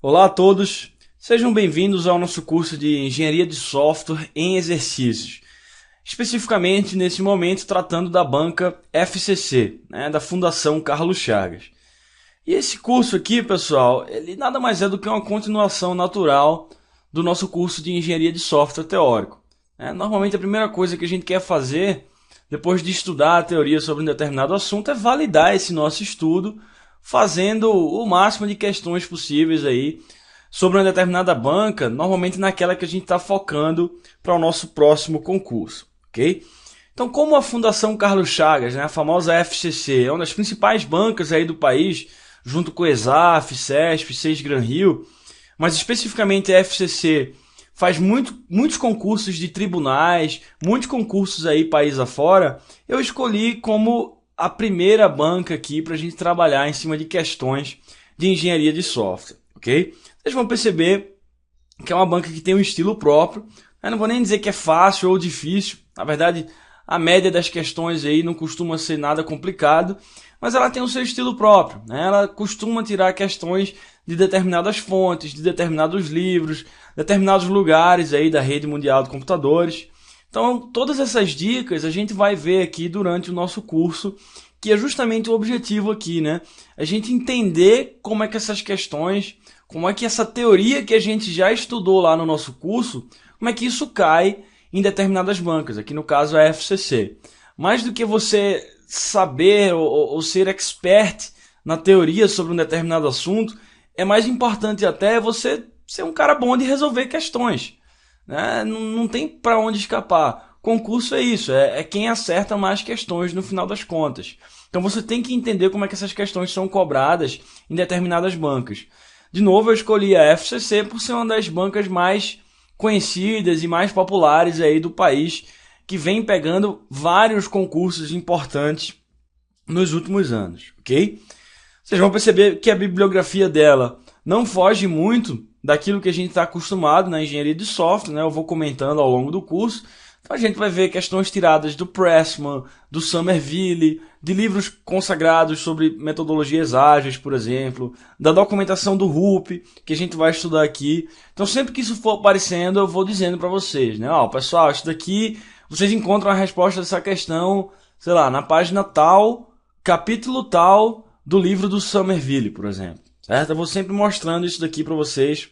Olá a todos, sejam bem-vindos ao nosso curso de Engenharia de Software em Exercícios. Especificamente, nesse momento, tratando da banca FCC, da Fundação Carlos Chagas. E esse curso aqui, pessoal, ele nada mais é do que uma continuação natural do nosso curso de Engenharia de Software teórico. Normalmente, a primeira coisa que a gente quer fazer, depois de estudar a teoria sobre um determinado assunto, é validar esse nosso estudo, fazendo o máximo de questões possíveis aí sobre uma determinada banca, normalmente naquela que a gente está focando para o nosso próximo concurso, ok? Então, como a Fundação Carlos Chagas, a famosa FCC, é uma das principais bancas aí do país, junto com o ESAF, CESP, SES Gran Rio, mas especificamente a FCC faz muitos concursos de tribunais, muitos concursos aí país afora, eu escolhi como a primeira banca aqui para a gente trabalhar em cima de questões de engenharia de software, ok? Vocês vão perceber que é uma banca que tem um estilo próprio. Eu não vou nem dizer que é fácil ou difícil. Na verdade, a média das questões aí não costuma ser nada complicado, mas ela tem o seu estilo próprio. Ela costuma tirar questões de determinadas fontes, de determinados livros, determinados lugares aí da rede mundial de computadores. Então, todas essas dicas a gente vai ver aqui durante o nosso curso, que é justamente o objetivo aqui, A gente entender como é que essas questões, como é que essa teoria que a gente já estudou lá no nosso curso, como é que isso cai em determinadas bancas, aqui no caso a FCC. Mais do que você saber ou ser expert na teoria sobre um determinado assunto, é mais importante até você ser um cara bom de resolver questões. Não tem para onde escapar. Concurso é isso, é quem acerta mais questões no final das contas. Então você tem que entender como é que essas questões são cobradas em determinadas bancas. De novo, eu escolhi a FCC por ser uma das bancas mais conhecidas e mais populares aí do país, que vem pegando vários concursos importantes nos últimos anos, ok? Vocês vão perceber que a bibliografia dela não foge muito daquilo que a gente está acostumado na engenharia de software, Eu vou comentando ao longo do curso. Então a gente vai ver questões tiradas do Pressman, do Somerville, de livros consagrados sobre metodologias ágeis, por exemplo, da documentação do RUP, que a gente vai estudar aqui. Então sempre que isso for aparecendo, eu vou dizendo para vocês, pessoal, isso daqui, vocês encontram a resposta dessa questão, sei lá, na página tal, capítulo tal do livro do Somerville, por exemplo. Certo? Eu vou sempre mostrando isso daqui para vocês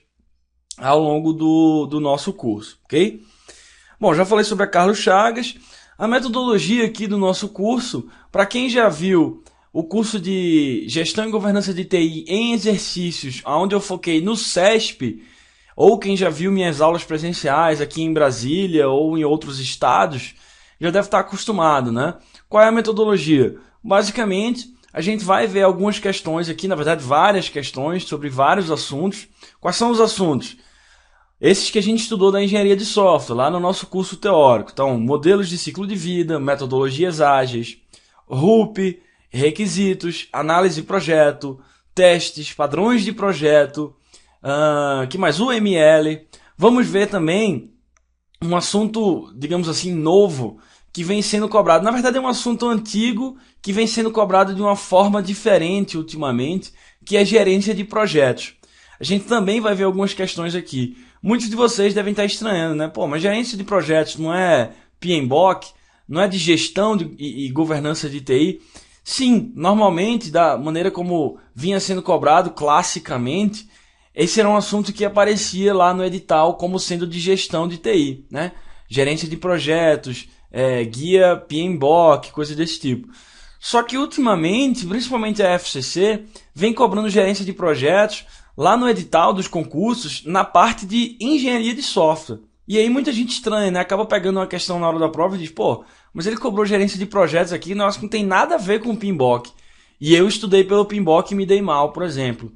ao longo do nosso curso, ok? Bom, já falei sobre a Carlos Chagas. A metodologia aqui do nosso curso, para quem já viu o curso de Gestão e Governança de TI em Exercícios, onde eu foquei no CESP, ou quem já viu minhas aulas presenciais aqui em Brasília ou em outros estados, já deve estar acostumado, Qual é a metodologia? Basicamente, a gente vai ver algumas questões aqui, na verdade várias questões sobre vários assuntos. Quais são os assuntos? Esses que a gente estudou da engenharia de software, lá no nosso curso teórico. Então, modelos de ciclo de vida, metodologias ágeis, RUP, requisitos, análise de projeto, testes, padrões de projeto, que mais? UML. Vamos ver também um assunto, digamos assim, novo, que vem sendo cobrado. Na verdade, é um assunto antigo que vem sendo cobrado de uma forma diferente ultimamente, que é gerência de projetos. A gente também vai ver algumas questões aqui. Muitos de vocês devem estar estranhando, mas gerência de projetos não é PMBOK? Não é de gestão e governança de TI? Sim, normalmente, da maneira como vinha sendo cobrado classicamente, esse era um assunto que aparecia lá no edital como sendo de gestão de TI, Gerência de projetos, guia PMBOK, coisa desse tipo. Só que ultimamente, principalmente a FCC, vem cobrando gerência de projetos lá no edital dos concursos, na parte de engenharia de software. E aí muita gente estranha, Acaba pegando uma questão na hora da prova e diz, mas ele cobrou gerência de projetos aqui, que não tem nada a ver com o PMBOK. E eu estudei pelo PMBOK e me dei mal, por exemplo.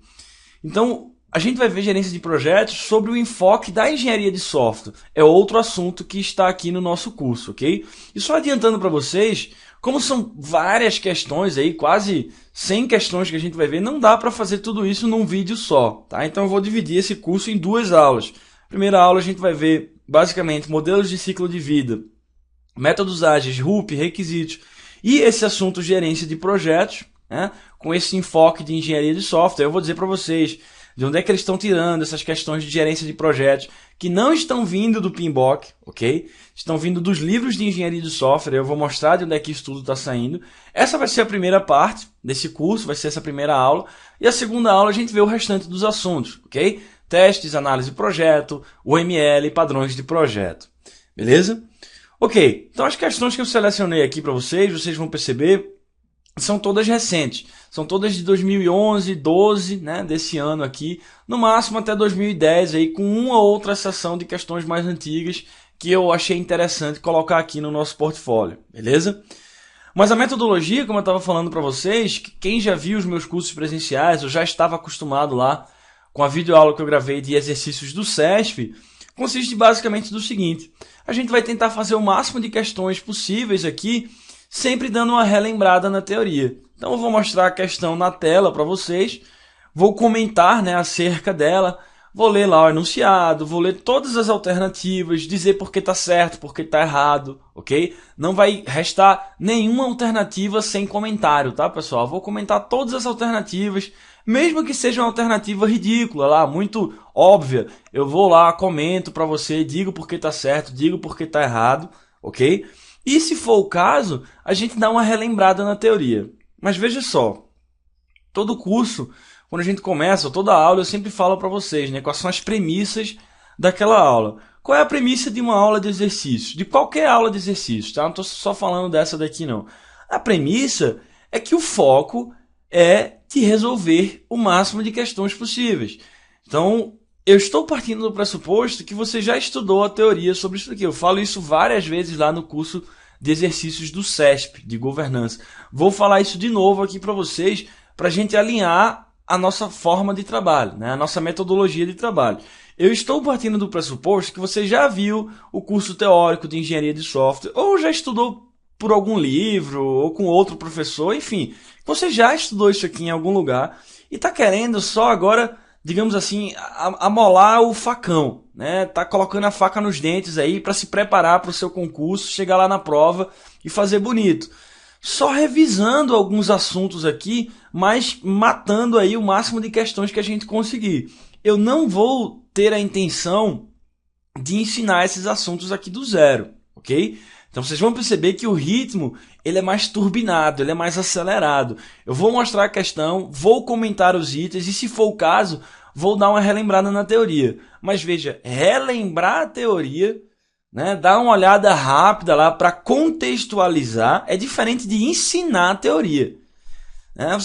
Então, a gente vai ver gerência de projetos sobre o enfoque da engenharia de software. É outro assunto que está aqui no nosso curso, ok? E só adiantando para vocês, como são várias questões aí, quase 100 questões que a gente vai ver, não dá para fazer tudo isso num vídeo só, tá? Então eu vou dividir esse curso em duas aulas. Primeira aula a gente vai ver, basicamente, modelos de ciclo de vida, métodos ágeis, RUP, requisitos, e esse assunto gerência de projetos, com esse enfoque de engenharia de software. Eu vou dizer para vocês, de onde é que eles estão tirando essas questões de gerência de projetos que não estão vindo do PMBOK, ok? Estão vindo dos livros de engenharia de software. Eu vou mostrar de onde é que isso tudo está saindo. Essa vai ser a primeira parte desse curso, vai ser essa primeira aula. E a segunda aula a gente vê o restante dos assuntos, ok? Testes, análise de projeto, UML, padrões de projeto. Beleza? Ok, então as questões que eu selecionei aqui para vocês vão perceber, são todas recentes. São todas de 2011, 12, né, desse ano aqui, no máximo até 2010, aí, com uma ou outra seção de questões mais antigas que eu achei interessante colocar aqui no nosso portfólio, beleza? Mas a metodologia, como eu estava falando para vocês, quem já viu os meus cursos presenciais, eu já estava acostumado lá com a videoaula que eu gravei de exercícios do CESP, consiste basicamente do seguinte: a gente vai tentar fazer o máximo de questões possíveis aqui, sempre dando uma relembrada na teoria. Então eu vou mostrar a questão na tela para vocês, vou comentar, né, acerca dela, vou ler lá o enunciado, vou ler todas as alternativas, dizer por que está certo, por que está errado, ok? Não vai restar nenhuma alternativa sem comentário, tá, pessoal? Vou comentar todas as alternativas, mesmo que seja uma alternativa ridícula lá, muito óbvia, eu vou lá, comento para você, digo por que está certo, digo por que está errado, ok? E se for o caso, a gente dá uma relembrada na teoria. Mas veja só, todo curso, quando a gente começa, toda aula, eu sempre falo para vocês, né, quais são as premissas daquela aula. Qual é a premissa de uma aula de exercícios? De qualquer aula de exercícios, tá? Não estou só falando dessa daqui, não. A premissa é que o foco é de resolver o máximo de questões possíveis. Então, eu estou partindo do pressuposto que você já estudou a teoria sobre isso aqui. Eu falo isso várias vezes lá no curso de exercícios do CESP, de governança. Vou falar isso de novo aqui para vocês, para a gente alinhar a nossa forma de trabalho, né? A nossa metodologia de trabalho. Eu estou partindo do pressuposto que você já viu o curso teórico de engenharia de software, ou já estudou por algum livro, ou com outro professor, enfim. Você já estudou isso aqui em algum lugar e está querendo só agora, digamos assim, amolar o facão, né? Tá colocando a faca nos dentes aí para se preparar para o seu concurso, chegar lá na prova e fazer bonito. Só revisando alguns assuntos aqui, mas matando aí o máximo de questões que a gente conseguir. Eu não vou ter a intenção de ensinar esses assuntos aqui do zero, ok? Então vocês vão perceber que o ritmo ele é mais turbinado, ele é mais acelerado. Eu vou mostrar a questão, vou comentar os itens e, se for o caso, vou dar uma relembrada na teoria. Mas veja, relembrar a teoria, né, dar uma olhada rápida lá para contextualizar, é diferente de ensinar a teoria. Né?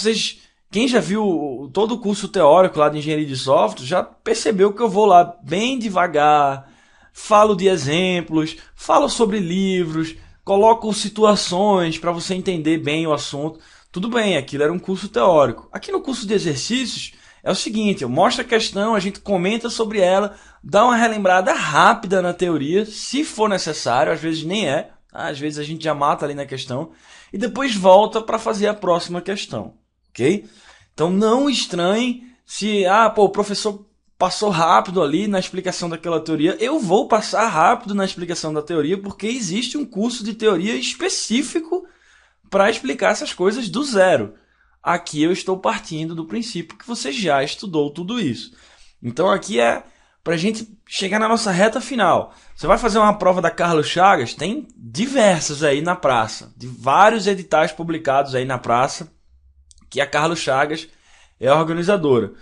Quem já viu todo o curso teórico lá de engenharia de software já percebeu que eu vou lá bem devagar, falo de exemplos, falo sobre livros, coloco situações para você entender bem o assunto. Tudo bem, aquilo era um curso teórico. Aqui no curso de exercícios é o seguinte: eu mostro a questão, a gente comenta sobre ela, dá uma relembrada rápida na teoria, se for necessário, às vezes nem é, tá? Às vezes a gente já mata ali na questão, e depois volta para fazer a próxima questão, ok? Então não estranhe se o professor passou rápido ali na explicação daquela teoria. Eu vou passar rápido na explicação da teoria porque existe um curso de teoria específico para explicar essas coisas do zero. Aqui eu estou partindo do princípio que você já estudou tudo isso. Então aqui é para a gente chegar na nossa reta final. Você vai fazer uma prova da Carlos Chagas, tem diversas aí na praça, de vários editais publicados aí na praça, que a Carlos Chagas é a organizadora.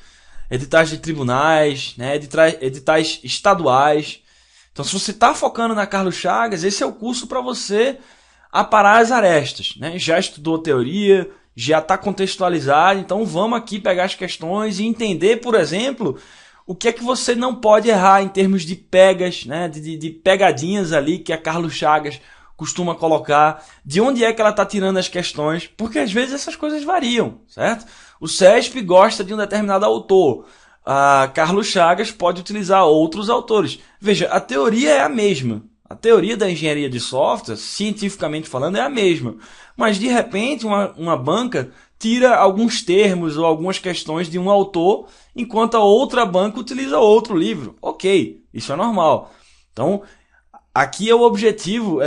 Editais de tribunais, né, editais estaduais. Então, se você está focando na Carlos Chagas, esse é o curso para você aparar as arestas, né? Já estudou a teoria, já está contextualizado, então vamos aqui pegar as questões e entender, por exemplo, o que é que você não pode errar em termos de pegas, né? de pegadinhas ali que a Carlos Chagas costuma colocar, de onde é que ela está tirando as questões, porque às vezes essas coisas variam, certo? O CESP gosta de um determinado autor, a Carlos Chagas pode utilizar outros autores. Veja, a teoria é a mesma. A teoria da engenharia de software, cientificamente falando, é a mesma. Mas, de repente, uma banca tira alguns termos ou algumas questões de um autor, enquanto a outra banca utiliza outro livro. Ok, isso é normal. Então, aqui é o objetivo,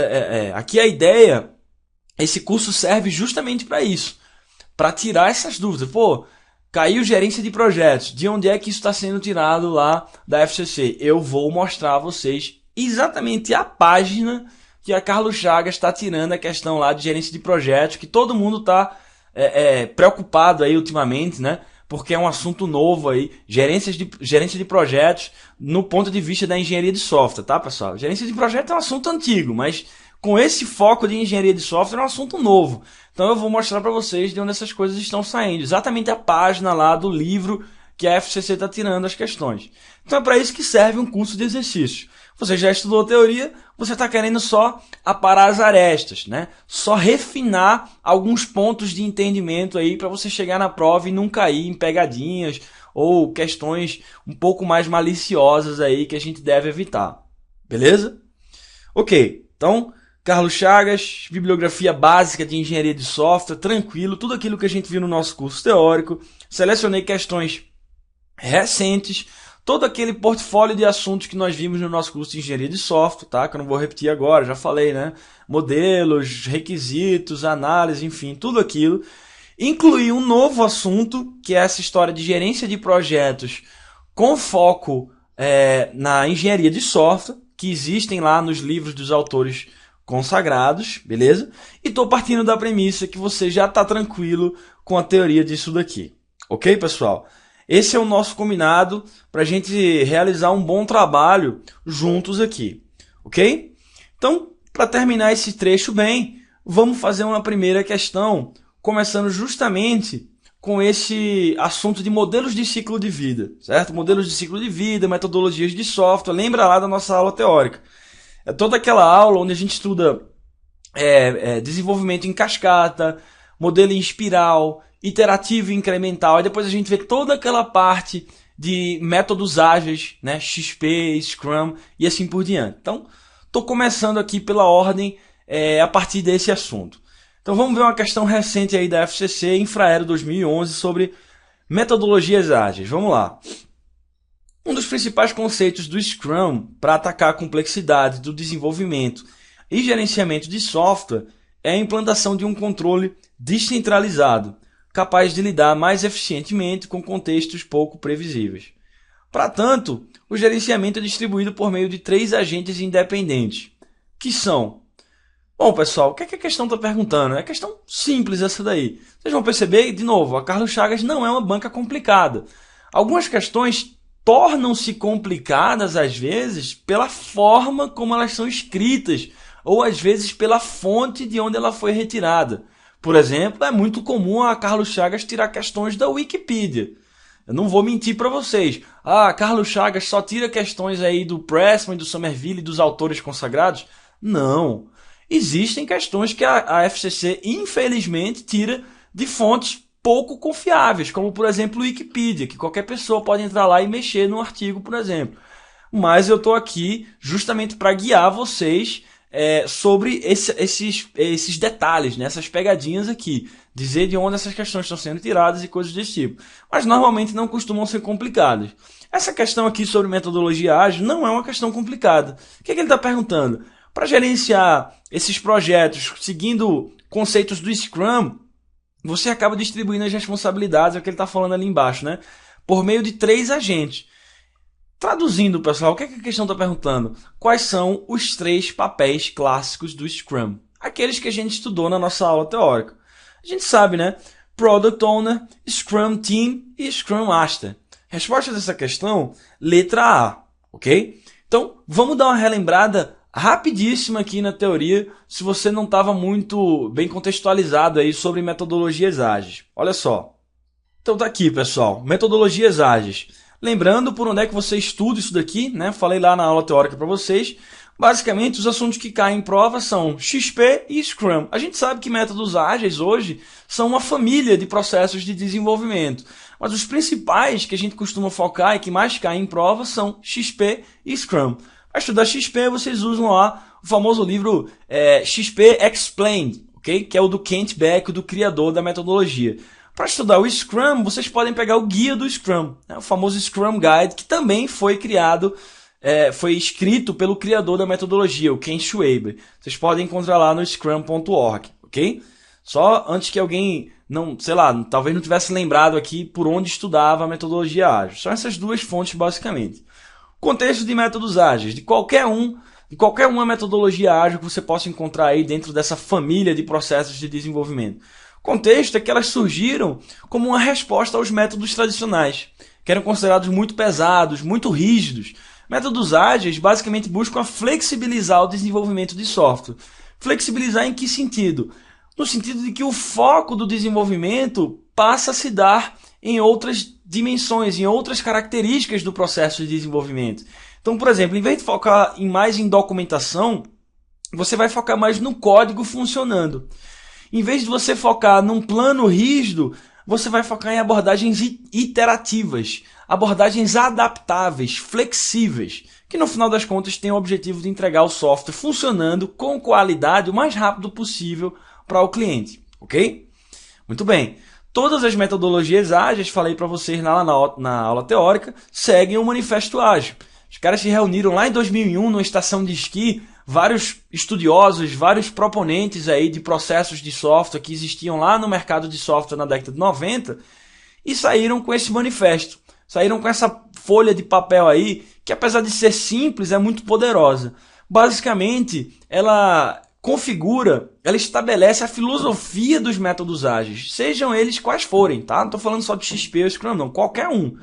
aqui a ideia, esse curso serve justamente para isso. Para tirar essas dúvidas. Pô, Caiu gerência de projetos. De onde é que isso está sendo tirado lá da FCC? Eu vou mostrar a vocês exatamente a página que a Carlos Chagas está tirando a questão lá de gerência de projetos, que todo mundo está preocupado aí ultimamente, né? Porque é um assunto novo aí, gerência de projetos no ponto de vista da engenharia de software, tá, pessoal? Gerência de projetos é um assunto antigo, mas com esse foco de engenharia de software é um assunto novo. Então eu vou mostrar para vocês de onde essas coisas estão saindo. Exatamente a página lá do livro que a FCC está tirando as questões. Então é para isso que serve um curso de exercícios. Você já estudou teoria, você está querendo só aparar as arestas, né? Só refinar alguns pontos de entendimento aí para você chegar na prova e não cair em pegadinhas ou questões um pouco mais maliciosas aí que a gente deve evitar. Beleza? Ok, então Carlos Chagas, bibliografia básica de engenharia de software, tranquilo, tudo aquilo que a gente viu no nosso curso teórico. Selecionei questões recentes, todo aquele portfólio de assuntos que nós vimos no nosso curso de engenharia de software, tá? Que eu não vou repetir agora, já falei, né? Modelos, requisitos, análise, enfim, tudo aquilo. Incluí um novo assunto, que é essa história de gerência de projetos com foco na engenharia de software, que existem lá nos livros dos autores consagrados, beleza? E estou partindo da premissa que você já está tranquilo com a teoria disso daqui. Ok, pessoal? Esse é o nosso combinado para a gente realizar um bom trabalho juntos aqui. Ok? Então, para terminar esse trecho bem, vamos fazer uma primeira questão, começando justamente com esse assunto de modelos de ciclo de vida, certo? Modelos de ciclo de vida, metodologias de software, lembra lá da nossa aula teórica. É toda aquela aula onde a gente estuda desenvolvimento em cascata, modelo em espiral, iterativo e incremental. Aí depois a gente vê toda aquela parte de métodos ágeis, né? XP, Scrum e assim por diante. Então, estou começando aqui pela ordem a partir desse assunto. Então vamos ver uma questão recente aí da FCC, Infraero 2011, sobre metodologias ágeis. Vamos lá. Um dos principais conceitos do Scrum para atacar a complexidade do desenvolvimento e gerenciamento de software é a implantação de um controle descentralizado, capaz de lidar mais eficientemente com contextos pouco previsíveis. Para tanto, o gerenciamento é distribuído por meio de 3 agentes independentes, que são... Bom, pessoal, o que é que a questão está perguntando? É questão simples essa daí. Vocês vão perceber, de novo, a Carlos Chagas não é uma banca complicada. Algumas questões tornam-se complicadas, às vezes, pela forma como elas são escritas, ou às vezes pela fonte de onde ela foi retirada. Por exemplo, é muito comum a Carlos Chagas tirar questões da Wikipedia. Eu não vou mentir para vocês. Carlos Chagas só tira questões aí do Pressman, do Somerville e dos autores consagrados? Não. Existem questões que a FCC, infelizmente, tira de fontes pouco confiáveis, como, por exemplo, o Wikipedia, que qualquer pessoa pode entrar lá e mexer no artigo, por exemplo. Mas eu estou aqui justamente para guiar vocês sobre esses detalhes, né? Essas pegadinhas aqui. Dizer de onde essas questões estão sendo tiradas e coisas desse tipo. Mas normalmente não costumam ser complicadas. Essa questão aqui sobre metodologia ágil não é uma questão complicada. O que ele está perguntando? Para gerenciar esses projetos seguindo conceitos do Scrum, você acaba distribuindo as responsabilidades, é o que ele está falando ali embaixo, né? Por meio de 3 agentes. Traduzindo, pessoal, o que a questão está perguntando? Quais são os 3 papéis clássicos do Scrum? Aqueles que a gente estudou na nossa aula teórica. A gente sabe, né? Product Owner, Scrum Team e Scrum Master. Resposta dessa questão, letra A, ok? Então, vamos dar uma relembrada rapidíssima aqui na teoria, se você não estava muito bem contextualizado aí sobre metodologias ágeis. Olha só. Então tá aqui, pessoal, metodologias ágeis. Lembrando por onde é que você estuda isso daqui, né? Falei lá na aula teórica para vocês. Basicamente, os assuntos que caem em prova são XP e Scrum. A gente sabe que métodos ágeis hoje são uma família de processos de desenvolvimento. Mas os principais que a gente costuma focar e que mais caem em prova são XP e Scrum. Para estudar XP, vocês usam lá o famoso livro XP Explained, okay? Que é o do Kent Beck, do criador da metodologia. Para estudar o Scrum, vocês podem pegar o guia do Scrum, né? O famoso Scrum Guide, que também foi criado, foi escrito pelo criador da metodologia, o Ken Schwaber. Vocês podem encontrar lá no scrum.org, ok? Só antes que alguém não, sei lá, talvez não tivesse lembrado aqui por onde estudava a metodologia ágil. São essas duas fontes basicamente. Contexto de métodos ágeis, de qualquer uma metodologia ágil que você possa encontrar aí dentro dessa família de processos de desenvolvimento. Contexto é que elas surgiram como uma resposta aos métodos tradicionais, que eram considerados muito pesados, muito rígidos. Métodos ágeis basicamente buscam flexibilizar o desenvolvimento de software. Flexibilizar em que sentido? No sentido de que o foco do desenvolvimento passa a se dar em outras dimensões, em outras características do processo de desenvolvimento. Então, por exemplo, em vez de focar mais em documentação, você vai focar mais no código funcionando. Em vez de você focar num plano rígido, você vai focar em abordagens iterativas, abordagens adaptáveis, flexíveis, que no final das contas tem o objetivo de entregar o software funcionando com qualidade o mais rápido possível para o cliente, ok? Muito bem. Todas as metodologias ágeis, falei para vocês na aula teórica, seguem o Manifesto Ágil. Os caras se reuniram lá em 2001 numa estação de esqui, vários estudiosos, vários proponentes aí de processos de software que existiam lá no mercado de software na década de 90 e saíram com esse manifesto. Saíram com essa folha de papel aí, que apesar de ser simples, é muito poderosa. Basicamente, ela estabelece a filosofia dos métodos ágeis, sejam eles quais forem, tá? Não estou falando só de XP ou Scrum, não, qualquer um.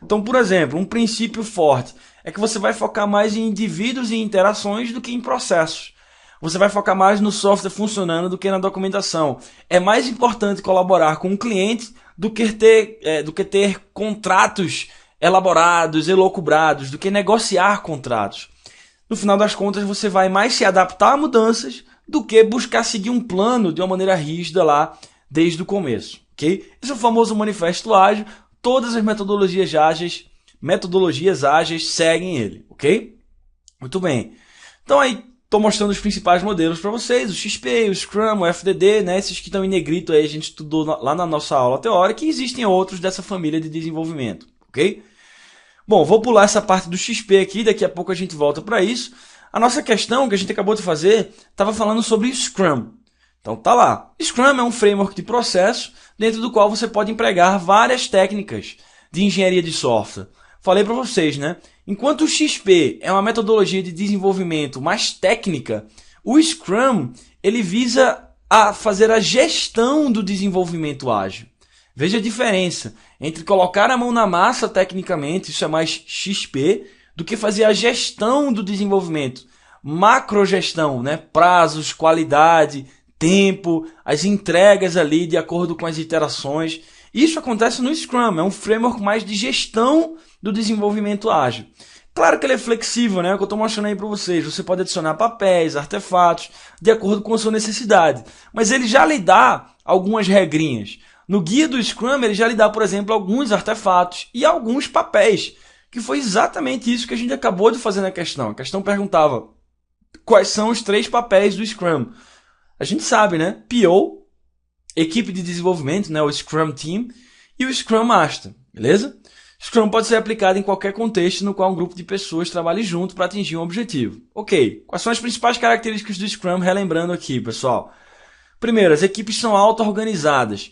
Então, por exemplo, um princípio forte é que você vai focar mais em indivíduos e interações do que em processos. Você vai focar mais no software funcionando do que na documentação. É mais importante colaborar com o cliente do que ter contratos elaborados, elucubrados, do que negociar contratos. No final das contas, você vai mais se adaptar a mudanças do que buscar seguir um plano de uma maneira rígida lá desde o começo. Okay? Esse é o famoso Manifesto Ágil. Todas as metodologias ágeis seguem ele. Ok? Muito bem. Então aí estou mostrando os principais modelos para vocês, o XP, o Scrum, o FDD, né? Esses que estão em negrito aí, a gente estudou lá na nossa aula teórica, e existem outros dessa família de desenvolvimento, ok? Bom, vou pular essa parte do XP aqui, daqui a pouco a gente volta para isso. A nossa questão que a gente acabou de fazer estava falando sobre o Scrum. Então tá lá. Scrum é um framework de processo dentro do qual você pode empregar várias técnicas de engenharia de software. Falei para vocês, né? Enquanto o XP é uma metodologia de desenvolvimento mais técnica, o Scrum ele visa a fazer a gestão do desenvolvimento ágil. Veja a diferença entre colocar a mão na massa tecnicamente, isso é mais XP, do que fazer a gestão do desenvolvimento. Macrogestão, né? Prazos, qualidade, tempo, as entregas ali de acordo com as iterações. Isso acontece no Scrum, é um framework mais de gestão do desenvolvimento ágil. Claro que ele é flexível, né? É o que eu estou mostrando aí para vocês. Você pode adicionar papéis, artefatos, de acordo com a sua necessidade. Mas ele já lhe dá algumas regrinhas. No guia do Scrum, ele já lhe dá, por exemplo, alguns artefatos e alguns papéis, que foi exatamente isso que a gente acabou de fazer na questão. A questão perguntava quais são os 3 papéis do Scrum. A gente sabe, né? PO, equipe de desenvolvimento, né? O Scrum Team, e o Scrum Master, beleza? Scrum pode ser aplicado em qualquer contexto no qual um grupo de pessoas trabalhe junto para atingir um objetivo. Ok, quais são as principais características do Scrum, relembrando aqui, pessoal? Primeiro, as equipes são auto-organizadas.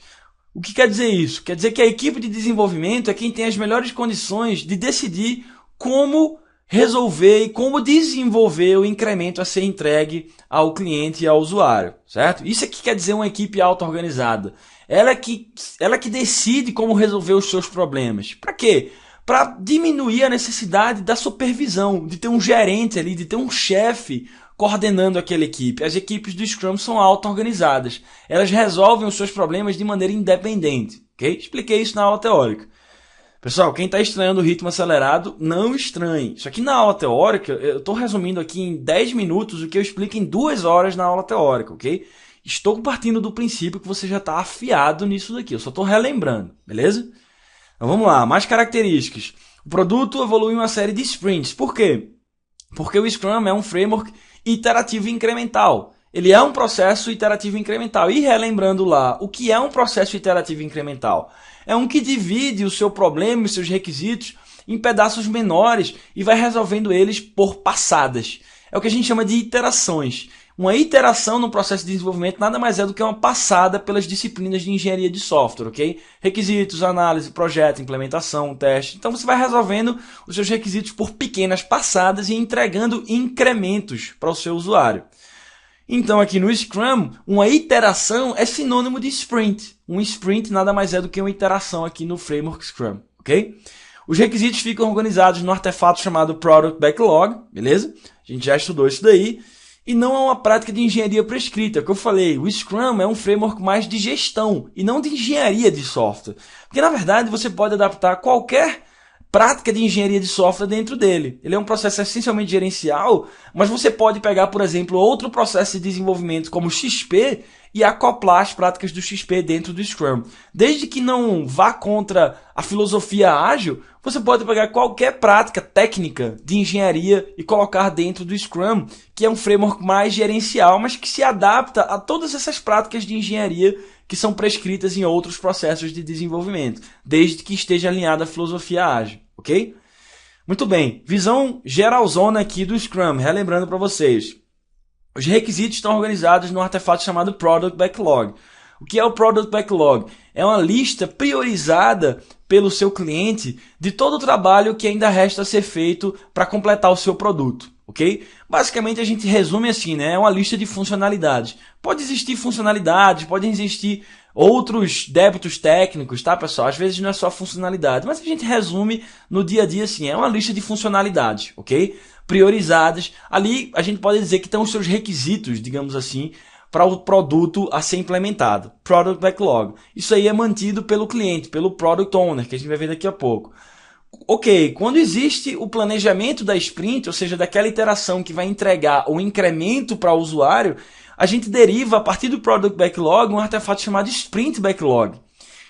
O que quer dizer isso? Quer dizer que a equipe de desenvolvimento é quem tem as melhores condições de decidir como resolver e como desenvolver o incremento a ser entregue ao cliente e ao usuário, certo? Isso é que quer dizer uma equipe auto-organizada. Ela que decide como resolver os seus problemas. Para quê? Para diminuir a necessidade da supervisão, de ter um gerente ali, de ter um chefe coordenando aquela equipe. As equipes do Scrum são auto-organizadas. Elas resolvem os seus problemas de maneira independente. Okay? Expliquei isso na aula teórica. Pessoal, quem está estranhando o ritmo acelerado, não estranhe. Isso aqui na aula teórica, eu estou resumindo aqui em 10 minutos o que eu explico em 2 horas na aula teórica, ok? Estou partindo do princípio que você já está afiado nisso daqui. Eu só estou relembrando, beleza? Então vamos lá, mais características. O produto evolui em uma série de sprints. Por quê? Porque o Scrum é um framework iterativo e incremental. Ele é um processo iterativo e incremental. E relembrando lá, o que é um processo iterativo e incremental? É um que divide o seu problema e os seus requisitos em pedaços menores e vai resolvendo eles por passadas. É o que a gente chama de iterações. Uma iteração no processo de desenvolvimento nada mais é do que uma passada pelas disciplinas de engenharia de software, ok? Requisitos, análise, projeto, implementação, teste. Então você vai resolvendo os seus requisitos por pequenas passadas e entregando incrementos para o seu usuário. Então aqui no Scrum, uma iteração é sinônimo de sprint. Um sprint nada mais é do que uma iteração aqui no framework Scrum, ok? Os requisitos ficam organizados no artefato chamado Product Backlog, beleza? A gente já estudou isso daí. E não é uma prática de engenharia prescrita, que eu falei, o Scrum é um framework mais de gestão e não de engenharia de software. Porque na verdade você pode adaptar qualquer prática de engenharia de software dentro dele. Ele é um processo essencialmente gerencial, mas você pode pegar, por exemplo, outro processo de desenvolvimento como o XP e acoplar as práticas do XP dentro do Scrum. Desde que não vá contra a filosofia ágil, você pode pegar qualquer prática técnica de engenharia e colocar dentro do Scrum, que é um framework mais gerencial, mas que se adapta a todas essas práticas de engenharia que são prescritas em outros processos de desenvolvimento, desde que esteja alinhada à filosofia ágil, ok? Muito bem, visão geralzona aqui do Scrum, relembrando para vocês. Os requisitos estão organizados no artefato chamado Product Backlog. O que é o Product Backlog? É uma lista priorizada pelo seu cliente de todo o trabalho que ainda resta ser feito para completar o seu produto, ok? Basicamente a gente resume assim, né? É uma lista de funcionalidades. Pode existir funcionalidades, podem existir outros débitos técnicos, tá, pessoal? Às vezes não é só funcionalidade, mas a gente resume no dia a dia assim, é uma lista de funcionalidades, ok? Priorizadas. Ali a gente pode dizer que estão os seus requisitos, digamos assim, para o produto a ser implementado. Product Backlog. Isso aí é mantido pelo cliente, pelo Product Owner, que a gente vai ver daqui a pouco. Ok, quando existe o planejamento da sprint, ou seja, daquela iteração que vai entregar o incremento para o usuário, a gente deriva a partir do Product Backlog um artefato chamado Sprint Backlog.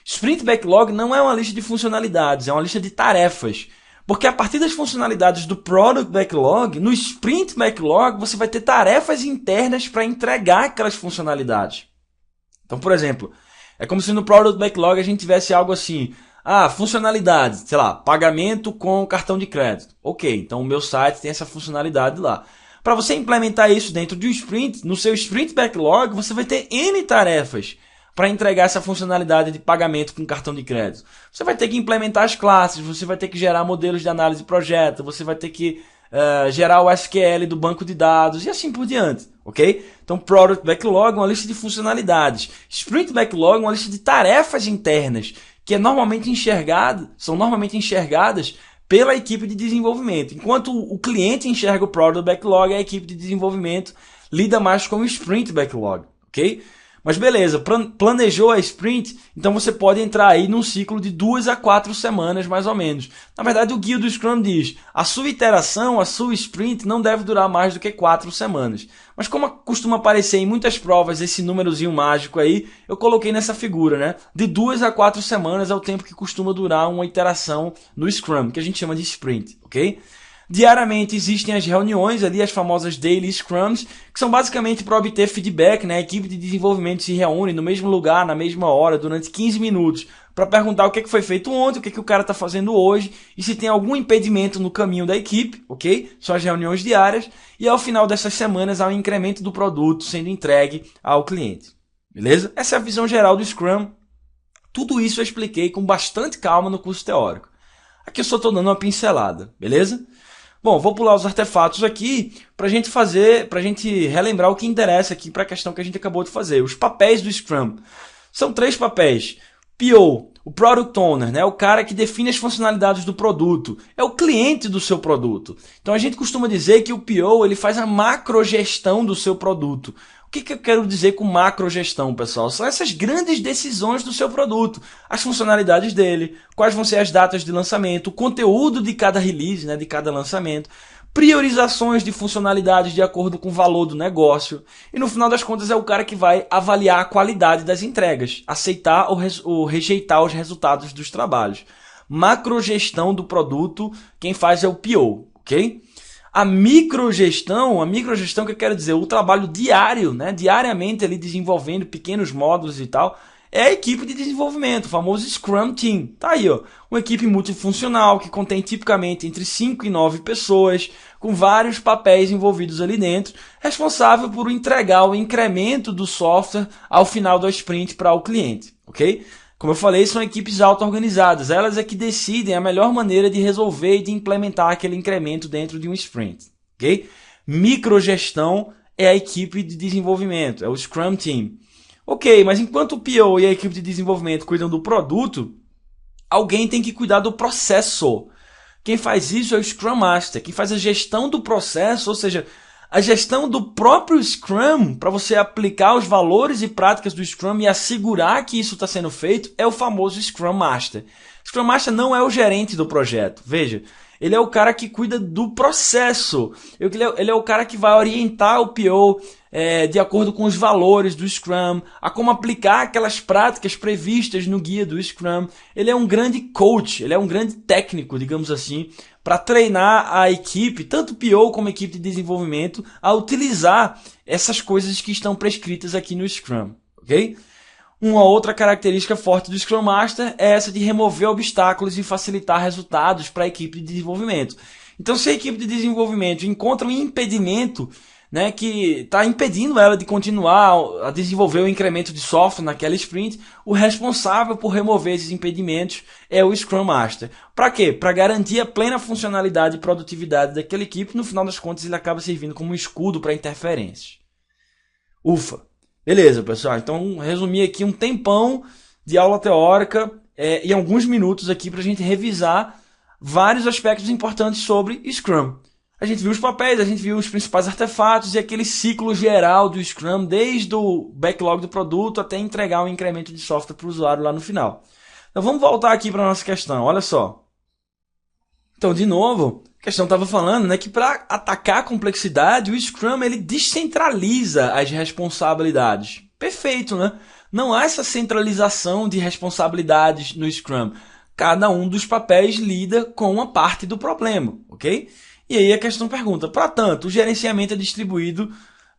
Sprint Backlog não é uma lista de funcionalidades, é uma lista de tarefas. Porque a partir das funcionalidades do Product Backlog, no Sprint Backlog, você vai ter tarefas internas para entregar aquelas funcionalidades. Então, por exemplo, é como se no Product Backlog a gente tivesse algo assim, funcionalidades, sei lá, pagamento com cartão de crédito. Ok, então o meu site tem essa funcionalidade lá. Para você implementar isso dentro de um sprint, no seu Sprint Backlog, você vai ter N tarefas para entregar essa funcionalidade de pagamento com cartão de crédito. Você vai ter que implementar as classes, você vai ter que gerar modelos de análise de projeto, você vai ter que gerar o SQL do banco de dados e assim por diante, ok? Então, Product Backlog é uma lista de funcionalidades. Sprint Backlog é uma lista de tarefas internas que são normalmente enxergadas pela equipe de desenvolvimento. Enquanto o cliente enxerga o Product Backlog, a equipe de desenvolvimento lida mais com o Sprint Backlog, ok? Mas beleza, planejou a sprint, então você pode entrar aí num ciclo de 2 a 4 semanas mais ou menos. Na verdade, o guia do Scrum diz, a sua iteração, a sua sprint não deve durar mais do que 4 semanas. Mas como costuma aparecer em muitas provas esse númerozinho mágico aí, eu coloquei nessa figura, né? De 2 a 4 semanas é o tempo que costuma durar uma iteração no Scrum, que a gente chama de sprint, ok? Diariamente existem as reuniões ali, as famosas Daily Scrums, que são basicamente para obter feedback, né? A equipe de desenvolvimento se reúne no mesmo lugar, na mesma hora, durante 15 minutos, para perguntar o que foi feito ontem, o que o cara está fazendo hoje, e se tem algum impedimento no caminho da equipe, ok? São as reuniões diárias, e ao final dessas semanas há um incremento do produto sendo entregue ao cliente, beleza? Essa é a visão geral do Scrum. Tudo isso eu expliquei com bastante calma no curso teórico. Aqui eu só estou dando uma pincelada, beleza? Bom, vou pular os artefatos aqui para a gente relembrar o que interessa aqui para a questão que a gente acabou de fazer. Os papéis do Scrum. São 3 papéis. PO, o Product Owner, né? O cara que define as funcionalidades do produto. É o cliente do seu produto. Então a gente costuma dizer que o PO ele faz a macrogestão do seu produto. O que eu quero dizer com macrogestão, pessoal? São essas grandes decisões do seu produto, as funcionalidades dele, quais vão ser as datas de lançamento, o conteúdo de cada release, né, de cada lançamento, priorizações de funcionalidades de acordo com o valor do negócio e no final das contas é o cara que vai avaliar a qualidade das entregas, aceitar ou rejeitar os resultados dos trabalhos. Macrogestão do produto, quem faz é o PO, ok? A microgestão que eu quero dizer, o trabalho diário, né? Diariamente ali desenvolvendo pequenos módulos e tal, é a equipe de desenvolvimento, o famoso Scrum Team. Tá aí, ó, uma equipe multifuncional que contém tipicamente entre 5 e 9 pessoas, com vários papéis envolvidos ali dentro, responsável por entregar o incremento do software ao final da sprint para o cliente, ok? Como eu falei, são equipes auto-organizadas, elas é que decidem a melhor maneira de resolver e de implementar aquele incremento dentro de um sprint, ok? Microgestão é a equipe de desenvolvimento, é o Scrum Team. Ok, mas enquanto o PO e a equipe de desenvolvimento cuidam do produto, alguém tem que cuidar do processo. Quem faz isso é o Scrum Master, quem faz a gestão do processo, ou seja, a gestão do próprio Scrum, para você aplicar os valores e práticas do Scrum e assegurar que isso está sendo feito, é o famoso Scrum Master. Scrum Master não é o gerente do projeto, veja. Ele é o cara que cuida do processo. Ele é o cara que vai orientar o PO de acordo com os valores do Scrum, a como aplicar aquelas práticas previstas no guia do Scrum. Ele é um grande coach, ele é um grande técnico, digamos assim, para treinar a equipe, tanto o PO como a equipe de desenvolvimento, a utilizar essas coisas que estão prescritas aqui no Scrum, ok? Uma outra característica forte do Scrum Master é essa de remover obstáculos e facilitar resultados para a equipe de desenvolvimento. Então, se a equipe de desenvolvimento encontra um impedimento, né, que está impedindo ela de continuar a desenvolver o incremento de software naquela sprint, o responsável por remover esses impedimentos é o Scrum Master. Para quê? Para garantir a plena funcionalidade e produtividade daquela equipe. No final das contas, ele acaba servindo como um escudo para interferências. Ufa! Beleza, pessoal. Então, resumi aqui um tempão de aula teórica e alguns minutos aqui para a gente revisar vários aspectos importantes sobre Scrum. A gente viu os papéis, a gente viu os principais artefatos e aquele ciclo geral do Scrum, desde o backlog do produto até entregar um incremento de software para o usuário lá no final. Então, vamos voltar aqui para a nossa questão. Olha só. Então, de novo, a questão estava falando, né, que para atacar a complexidade, o Scrum ele descentraliza as responsabilidades. Perfeito, né? Não há essa centralização de responsabilidades no Scrum. Cada um dos papéis lida com uma parte do problema, ok? E aí a questão pergunta, para tanto, o gerenciamento é distribuído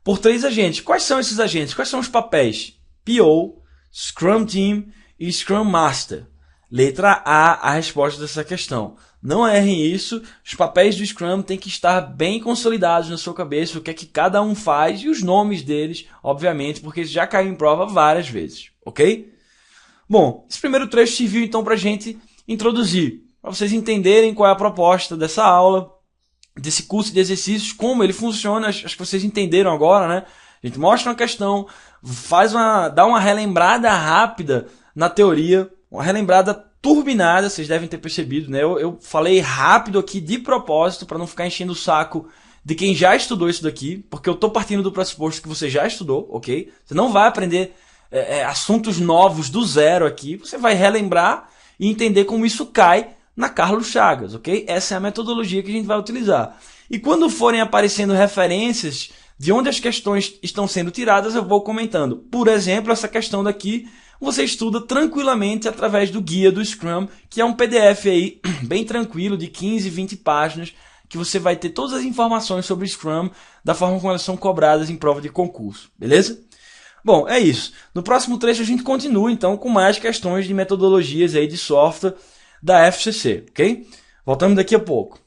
por 3 agentes. Quais são esses agentes? Quais são os papéis? PO, Scrum Team e Scrum Master. Letra A resposta dessa questão. Não errem isso, os papéis do Scrum têm que estar bem consolidados na sua cabeça, o que é que cada um faz e os nomes deles, obviamente, porque isso já caiu em prova várias vezes, ok? Bom, esse primeiro trecho serviu então para a gente introduzir, para vocês entenderem qual é a proposta dessa aula, desse curso de exercícios, como ele funciona, acho que vocês entenderam agora, né? A gente mostra uma questão, dá uma relembrada rápida na teoria, uma relembrada turbinada, vocês devem ter percebido, né? Eu falei rápido aqui de propósito para não ficar enchendo o saco de quem já estudou isso daqui, porque eu estou partindo do pressuposto que você já estudou, ok? Você não vai aprender assuntos novos do zero aqui, você vai relembrar e entender como isso cai na Carlos Chagas, ok? Essa é a metodologia que a gente vai utilizar. E quando forem aparecendo referências de onde as questões estão sendo tiradas, eu vou comentando. Por exemplo, essa questão daqui, você estuda tranquilamente através do guia do Scrum, que é um PDF aí bem tranquilo, de 15, 20 páginas, que você vai ter todas as informações sobre Scrum, da forma como elas são cobradas em prova de concurso, beleza? Bom, é isso. No próximo trecho a gente continua, então, com mais questões de metodologias aí de software da FCC, ok? Voltamos daqui a pouco.